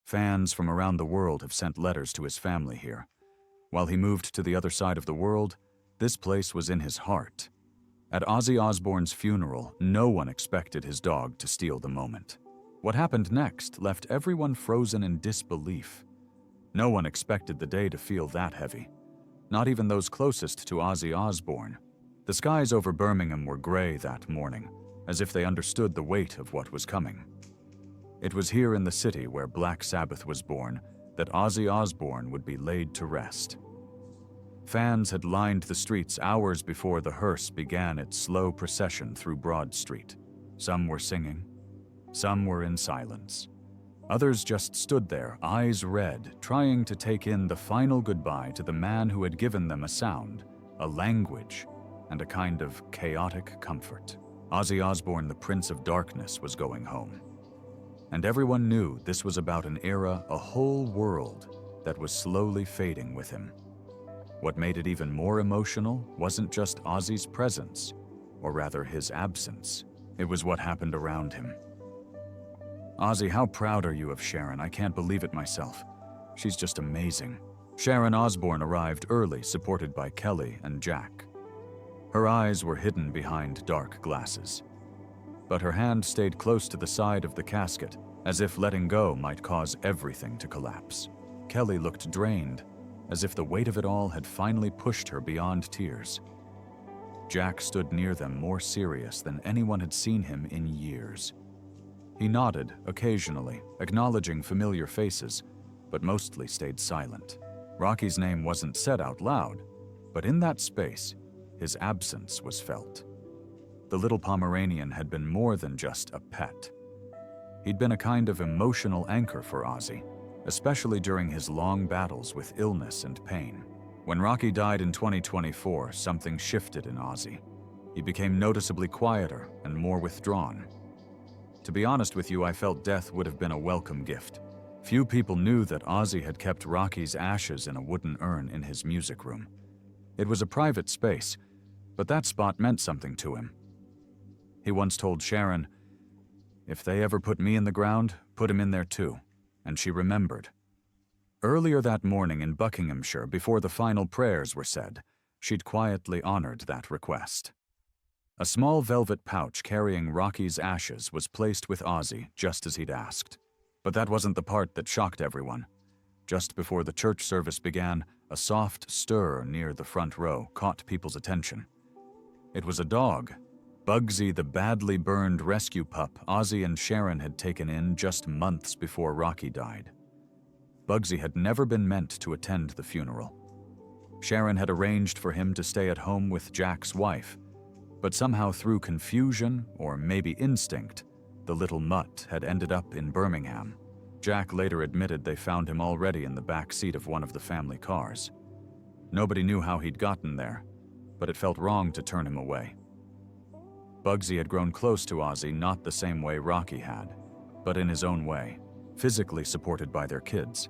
Fans from around the world have sent letters to his family here. While he moved to the other side of the world, this place was in his heart. At Ozzy Osbourne's funeral, no one expected his dog to steal the moment. What happened next left everyone frozen in disbelief. No one expected the day to feel that heavy. Not even those closest to Ozzy Osbourne. The skies over Birmingham were gray that morning, as if they understood the weight of what was coming. It was here in the city where Black Sabbath was born that Ozzy Osbourne would be laid to rest. Fans had lined the streets hours before the hearse began its slow procession through Broad Street. Some were singing, some were in silence. Others just stood there, eyes red, trying to take in the final goodbye to the man who had given them a sound, a language, and a kind of chaotic comfort. Ozzy Osbourne, the Prince of Darkness, was going home. And everyone knew this was about an era, a whole world, that was slowly fading with him. What made it even more emotional wasn't just Ozzy's presence, or rather his absence. It was what happened around him. Ozzy, how proud are you of Sharon? I can't believe it myself. She's just amazing. Sharon Osbourne arrived early, supported by Kelly and Jack. Her eyes were hidden behind dark glasses, but her hand stayed close to the side of the casket, as if letting go might cause everything to collapse. Kelly looked drained, as if the weight of it all had finally pushed her beyond tears. Jack stood near them, more serious than anyone had seen him in years. He nodded occasionally, acknowledging familiar faces, but mostly stayed silent. Rocky's name wasn't said out loud, but in that space, his absence was felt. The little Pomeranian had been more than just a pet. He'd been a kind of emotional anchor for Ozzy, especially during his long battles with illness and pain. When Rocky died in 2024, something shifted in Ozzy. He became noticeably quieter and more withdrawn. To be honest with you, I felt death would have been a welcome gift. Few people knew that Ozzy had kept Rocky's ashes in a wooden urn in his music room. It was a private space, but that spot meant something to him. He once told Sharon, "If they ever put me in the ground, put him in there too." And she remembered. Earlier that morning in Buckinghamshire, before the final prayers were said, she'd quietly honored that request. A small velvet pouch carrying Rocky's ashes was placed with Ozzy, just as he'd asked. But that wasn't the part that shocked everyone. Just before the church service began, a soft stir near the front row caught people's attention. It was a dog. Bugsy, the badly burned rescue pup Ozzy and Sharon had taken in just months before Rocky died. Bugsy had never been meant to attend the funeral. Sharon had arranged for him to stay at home with Jack's wife, but somehow through confusion, or maybe instinct, the little mutt had ended up in Birmingham. Jack later admitted they found him already in the back seat of one of the family cars. Nobody knew how he'd gotten there, but it felt wrong to turn him away. Bugsy had grown close to Ozzy, not the same way Rocky had, but in his own way, physically supported by their kids.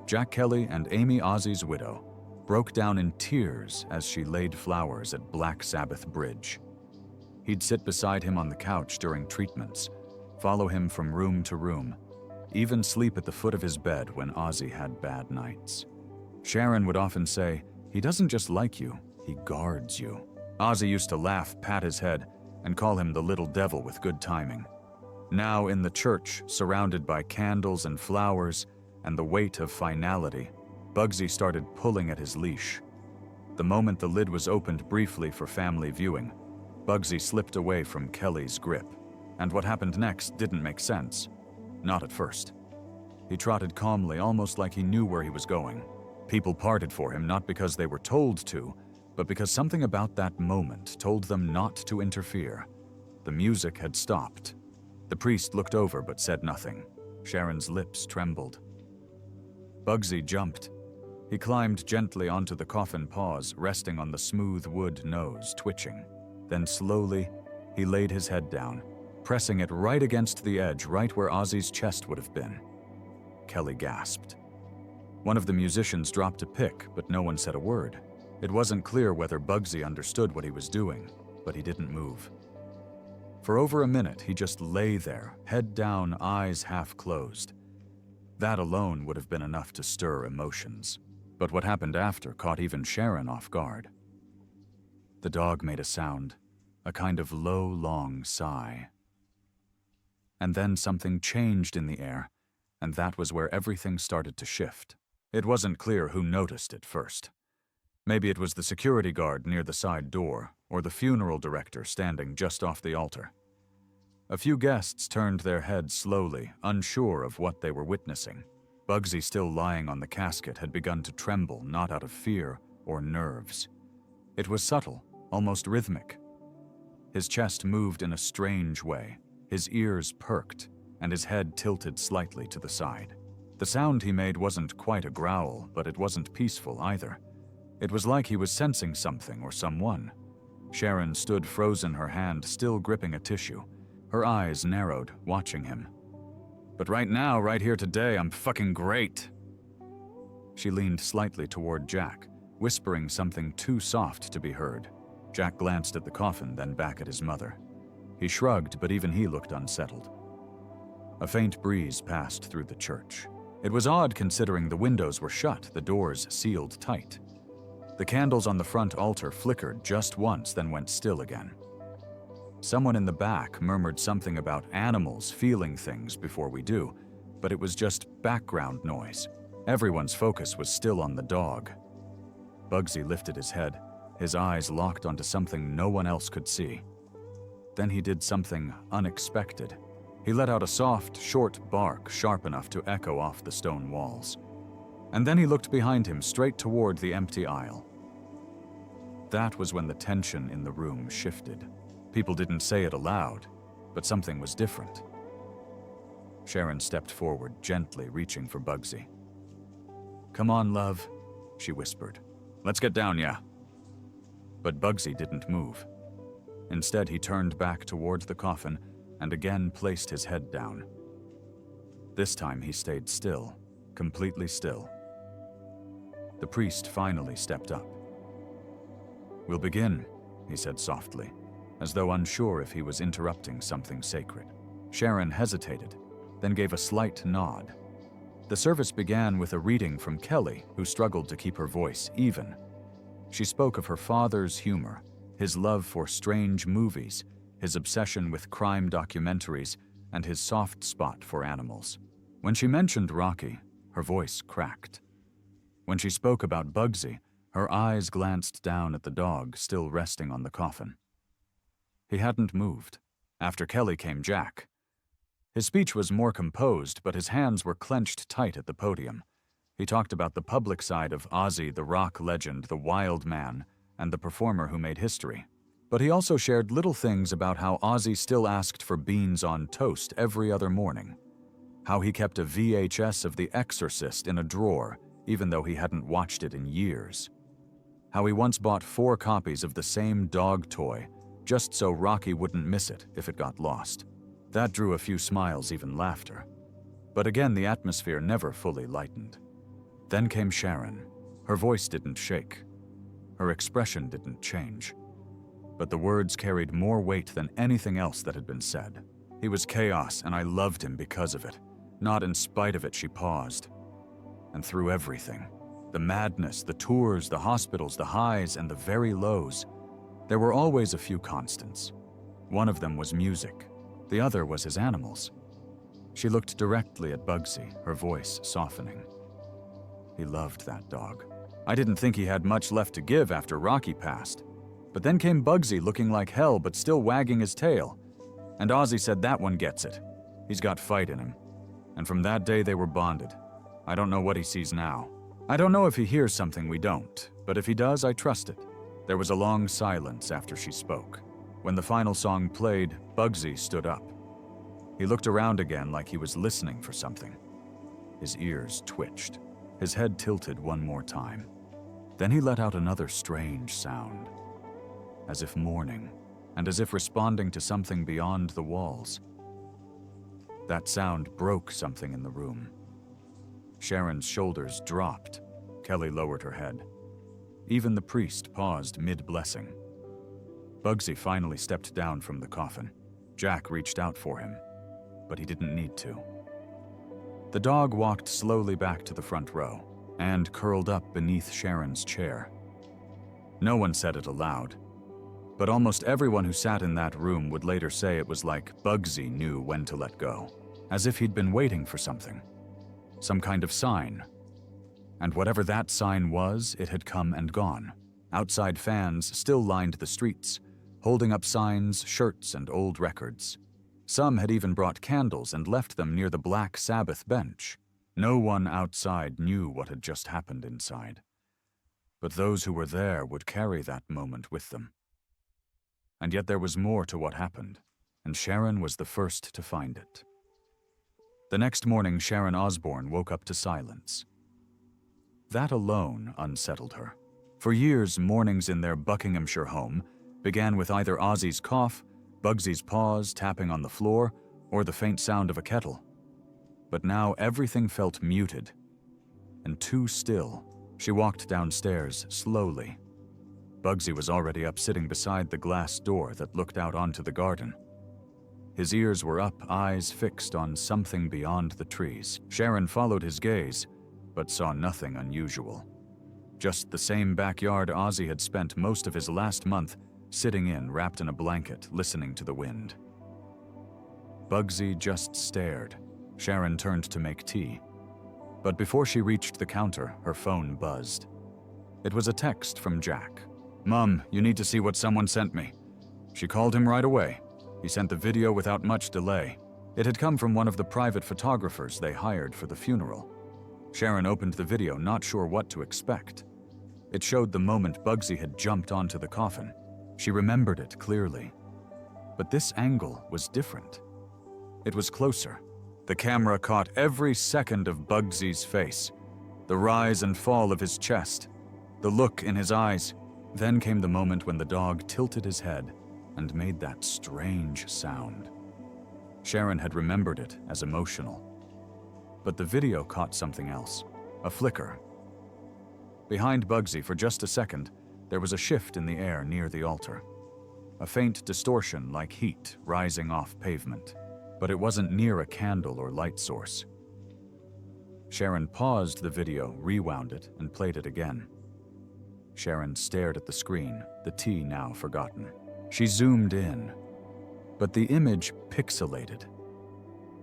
Jack Kelly and Amy, Ozzy's widow, broke down in tears as she laid flowers at Black Sabbath Bridge. He'd sit beside him on the couch during treatments, follow him from room to room, even sleep at the foot of his bed when Ozzy had bad nights. Sharon would often say, "He doesn't just like you, he guards you." Ozzy used to laugh, pat his head, and call him the little devil with good timing. Now in the church, surrounded by candles and flowers and the weight of finality, Bugsy started pulling at his leash. The moment the lid was opened briefly for family viewing, Bugsy slipped away from Kelly's grip, and what happened next didn't make sense. Not at first. He trotted calmly, almost like he knew where he was going. People parted for him not because they were told to, but because something about that moment told them not to interfere. The music had stopped. The priest looked over but said nothing. Sharon's lips trembled. Bugsy jumped. He climbed gently onto the coffin paws, resting on the smooth wood nose, twitching. Then slowly, he laid his head down, pressing it right against the edge, right where Ozzy's chest would have been. Kelly gasped. One of the musicians dropped a pick, but no one said a word. It wasn't clear whether Bugsy understood what he was doing, but he didn't move. For over a minute, he just lay there, head down, eyes half closed. That alone would have been enough to stir emotions. But what happened after caught even Sharon off guard. The dog made a sound, a kind of low, long sigh. And then something changed in the air, and that was where everything started to shift. It wasn't clear who noticed it first. Maybe it was the security guard near the side door, or the funeral director standing just off the altar. A few guests turned their heads slowly, unsure of what they were witnessing. Bugsy, still lying on the casket, had begun to tremble, not out of fear or nerves. It was subtle, almost rhythmic. His chest moved in a strange way, his ears perked, and his head tilted slightly to the side. The sound he made wasn't quite a growl, but it wasn't peaceful either. It was like he was sensing something or someone. Sharon stood frozen, her hand still gripping a tissue. Her eyes narrowed, watching him. But right now, right here today, I'm fucking great. She leaned slightly toward Jack, whispering something too soft to be heard. Jack glanced at the coffin, then back at his mother. He shrugged, but even he looked unsettled. A faint breeze passed through the church. It was odd considering the windows were shut, the doors sealed tight. The candles on the front altar flickered just once, then went still again. Someone in the back murmured something about animals feeling things before we do, but it was just background noise. Everyone's focus was still on the dog. Bugsy lifted his head, his eyes locked onto something no one else could see. Then he did something unexpected. He let out a soft, short bark sharp enough to echo off the stone walls. And then he looked behind him, straight toward the empty aisle. That was when the tension in the room shifted. People didn't say it aloud, but something was different. Sharon stepped forward, gently reaching for Bugsy. "Come on, love," she whispered. "Let's get down, yeah." But Bugsy didn't move. Instead, he turned back toward the coffin and again placed his head down. This time he stayed still, completely still. The priest finally stepped up. "We'll begin," he said softly, as though unsure if he was interrupting something sacred. Sharon hesitated, then gave a slight nod. The service began with a reading from Kelly, who struggled to keep her voice even. She spoke of her father's humor, his love for strange movies, his obsession with crime documentaries, and his soft spot for animals. When she mentioned Rocky, her voice cracked. When she spoke about Bugsy, her eyes glanced down at the dog still resting on the coffin. He hadn't moved. After Kelly came Jack. His speech was more composed, but his hands were clenched tight at the podium. He talked about the public side of Ozzy, the rock legend, the wild man, and the performer who made history. But he also shared little things about how Ozzy still asked for beans on toast every other morning, how he kept a VHS of The Exorcist in a drawer, even though he hadn't watched it in years, how he once bought 4 copies of the same dog toy, just so Rocky wouldn't miss it if it got lost. That drew a few smiles, even laughter. But again, the atmosphere never fully lightened. Then came Sharon. Her voice didn't shake. Her expression didn't change. But the words carried more weight than anything else that had been said. He was chaos, and I loved him because of it. Not in spite of it, she paused. And through everything, the madness, the tours, the hospitals, the highs, and the very lows, there were always a few constants. One of them was music. The other was his animals. She looked directly at Bugsy, her voice softening. He loved that dog. I didn't think he had much left to give after Rocky passed. But then came Bugsy, looking like hell but still wagging his tail. And Ozzy said that one gets it. He's got fight in him. And from that day they were bonded. I don't know what he sees now. I don't know if he hears something we don't, but if he does, I trust it. There was a long silence after she spoke. When the final song played, Bugsy stood up. He looked around again like he was listening for something. His ears twitched. His head tilted one more time. Then he let out another strange sound, as if mourning, and as if responding to something beyond the walls. That sound broke something in the room. Sharon's shoulders dropped. Kelly lowered her head. Even the priest paused mid-blessing. Bugsy finally stepped down from the coffin. Jack reached out for him, but he didn't need to. The dog walked slowly back to the front row and curled up beneath Sharon's chair. No one said it aloud, but almost everyone who sat in that room would later say it was like Bugsy knew when to let go, as if he'd been waiting for something, some kind of sign. And whatever that sign was, it had come and gone. Outside fans still lined the streets, holding up signs, shirts, and old records. Some had even brought candles and left them near the Black Sabbath bench. No one outside knew what had just happened inside. But those who were there would carry that moment with them. And yet there was more to what happened, and Sharon was the first to find it. The next morning, Sharon Osbourne woke up to silence. That alone unsettled her. For years, mornings in their Buckinghamshire home began with either Ozzy's cough, Bugsy's paws tapping on the floor, or the faint sound of a kettle. But now everything felt muted and too still. She walked downstairs slowly. Bugsy was already up, sitting beside the glass door that looked out onto the garden. His ears were up, eyes fixed on something beyond the trees. Sharon followed his gaze, but saw nothing unusual. Just the same backyard Ozzy had spent most of his last month sitting in, wrapped in a blanket, listening to the wind. Bugsy just stared. Sharon turned to make tea. But before she reached the counter, her phone buzzed. It was a text from Jack. "Mom, you need to see what someone sent me." She called him right away. He sent the video without much delay. It had come from one of the private photographers they hired for the funeral. Sharon opened the video, not sure what to expect. It showed the moment Bugsy had jumped onto the coffin. She remembered it clearly. But this angle was different. It was closer. The camera caught every second of Bugsy's face, the rise and fall of his chest, the look in his eyes. Then came the moment when the dog tilted his head and made that strange sound. Sharon had remembered it as emotional. But the video caught something else, a flicker. Behind Bugsy, for just a second, there was a shift in the air near the altar. A faint distortion like heat rising off pavement, but it wasn't near a candle or light source. Sharon paused the video, rewound it, and played it again. Sharon stared at the screen, the tea now forgotten. She zoomed in, but the image pixelated.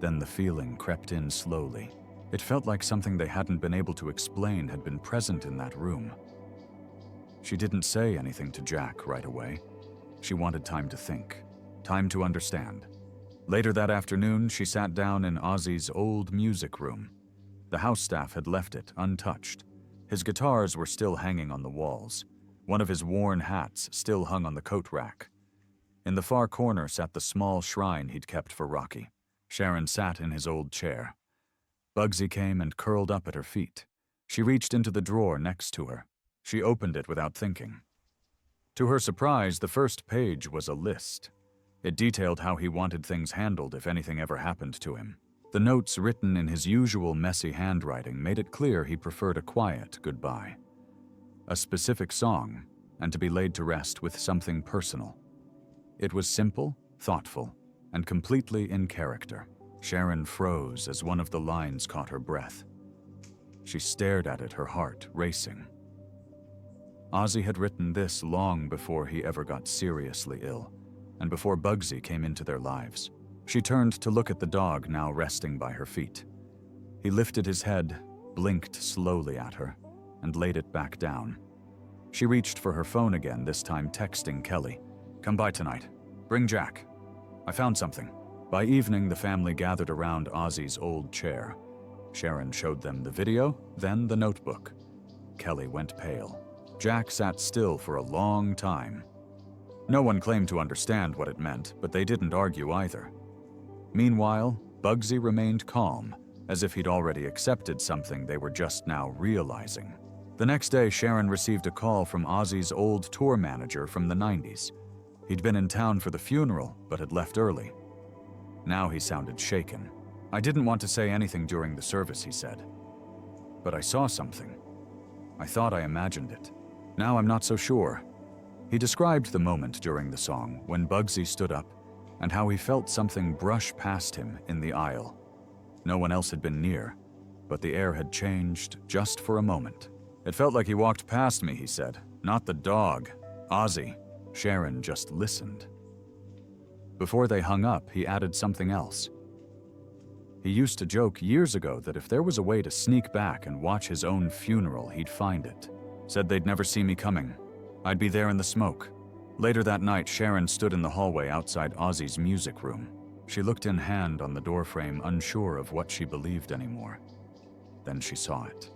Then the feeling crept in slowly. It felt like something they hadn't been able to explain had been present in that room. She didn't say anything to Jack right away. She wanted time to think, time to understand. Later that afternoon, she sat down in Ozzy's old music room. The house staff had left it untouched. His guitars were still hanging on the walls. One of his worn hats still hung on the coat rack. In the far corner sat the small shrine he'd kept for Rocky. Sharon sat in his old chair. Bugsy came and curled up at her feet. She reached into the drawer next to her. She opened it without thinking. To her surprise, the first page was a list. It detailed how he wanted things handled if anything ever happened to him. The notes, written in his usual messy handwriting, made it clear he preferred a quiet goodbye. A specific song, and to be laid to rest with something personal. It was simple, thoughtful, and completely in character. Sharon froze as one of the lines caught her breath. She stared at it, her heart racing. Ozzy had written this long before he ever got seriously ill, and before Bugsy came into their lives. She turned to look at the dog now resting by her feet. He lifted his head, blinked slowly at her, and laid it back down. She reached for her phone again, this time texting Kelly. "Come by tonight. Bring Jack. I found something." By evening, the family gathered around Ozzy's old chair. Sharon showed them the video, then the notebook. Kelly went pale. Jack sat still for a long time. No one claimed to understand what it meant, but they didn't argue either. Meanwhile, Bugsy remained calm, as if he'd already accepted something they were just now realizing. The next day, Sharon received a call from Ozzy's old tour manager from the 90s. He'd been in town for the funeral, but had left early. Now he sounded shaken. "I didn't want to say anything during the service," he said. "But I saw something. I thought I imagined it. Now I'm not so sure." He described the moment during the song when Bugsy stood up and how he felt something brush past him in the aisle. No one else had been near, but the air had changed just for a moment. "It felt like he walked past me," he said. "Not the dog. Ozzy." Sharon just listened. Before they hung up, he added something else. He used to joke years ago that if there was a way to sneak back and watch his own funeral, he'd find it. Said they'd never see me coming. I'd be there in the smoke. Later that night, Sharon stood in the hallway outside Ozzy's music room. She looked in hand on the doorframe, unsure of what she believed anymore. Then she saw it.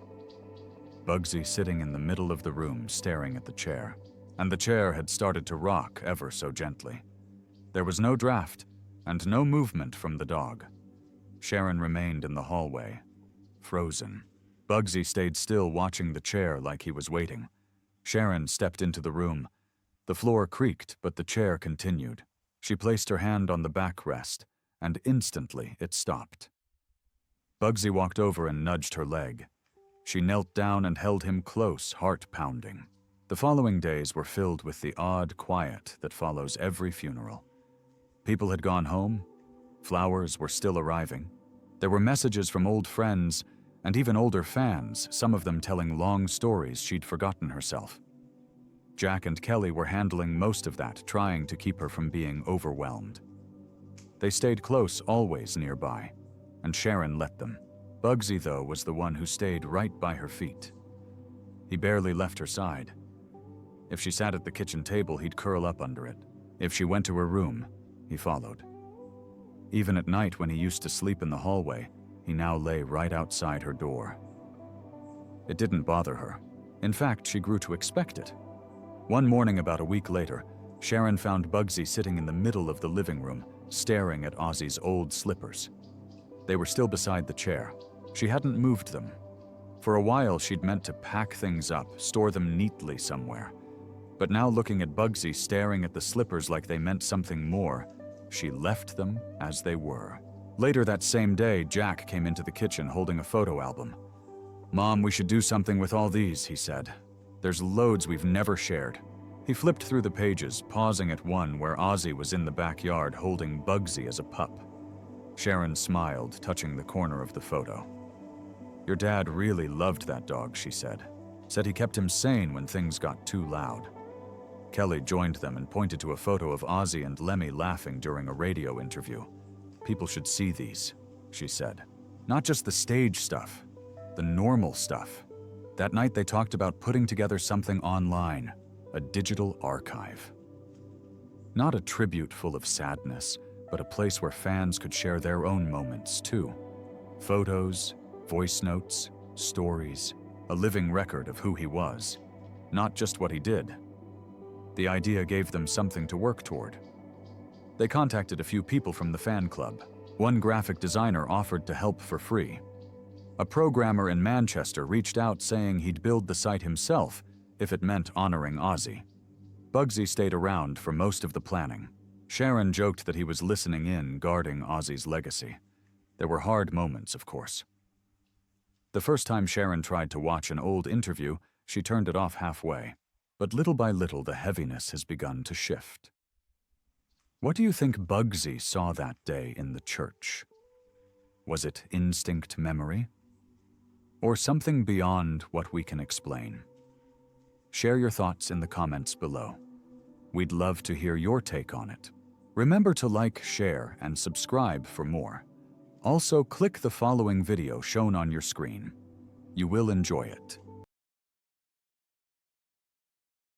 Bugsy sitting in the middle of the room, staring at the chair. And the chair had started to rock ever so gently. There was no draft, and no movement from the dog. Sharon remained in the hallway, frozen. Bugsy stayed still, watching the chair like he was waiting. Sharon stepped into the room. The floor creaked, but the chair continued. She placed her hand on the backrest, and instantly it stopped. Bugsy walked over and nudged her leg. She knelt down and held him close, heart pounding. The following days were filled with the odd quiet that follows every funeral. People had gone home. Flowers were still arriving. There were messages from old friends and even older fans, some of them telling long stories she'd forgotten herself. Jack and Kelly were handling most of that, trying to keep her from being overwhelmed. They stayed close, always nearby, and Sharon let them. Bugsy, though, was the one who stayed right by her feet. He barely left her side. If she sat at the kitchen table, he'd curl up under it. If she went to her room, he followed. Even at night, when he used to sleep in the hallway, he now lay right outside her door. It didn't bother her. In fact, she grew to expect it. One morning about a week later, Sharon found Bugsy sitting in the middle of the living room, staring at Ozzy's old slippers. They were still beside the chair. She hadn't moved them. For a while, she'd meant to pack things up, store them neatly somewhere. But now, looking at Bugsy staring at the slippers like they meant something more, she left them as they were. Later that same day, Jack came into the kitchen holding a photo album. "Mom, we should do something with all these," he said. "There's loads we've never shared." He flipped through the pages, pausing at one where Ozzy was in the backyard holding Bugsy as a pup. Sharon smiled, touching the corner of the photo. "Your dad really loved that dog," she said. "Said he kept him sane when things got too loud." Kelly joined them and pointed to a photo of Ozzy and Lemmy laughing during a radio interview. "People should see these," she said. "Not just the stage stuff, the normal stuff." That night they talked about putting together something online, a digital archive. Not a tribute full of sadness, but a place where fans could share their own moments too. Photos, voice notes, stories, a living record of who he was, not just what he did. The idea gave them something to work toward. They contacted a few people from the fan club. One graphic designer offered to help for free. A programmer in Manchester reached out saying he'd build the site himself if it meant honoring Ozzy. Bugsy stayed around for most of the planning. Sharon joked that he was listening in, guarding Ozzy's legacy. There were hard moments, of course. The first time Sharon tried to watch an old interview, she turned it off halfway. But little by little, the heaviness has begun to shift. What do you think Bugsy saw that day in the church? Was it instinct memory? Or something beyond what we can explain? Share your thoughts in the comments below. We'd love to hear your take on it. Remember to like, share, and subscribe for more. Also, click the following video shown on your screen. You will enjoy it.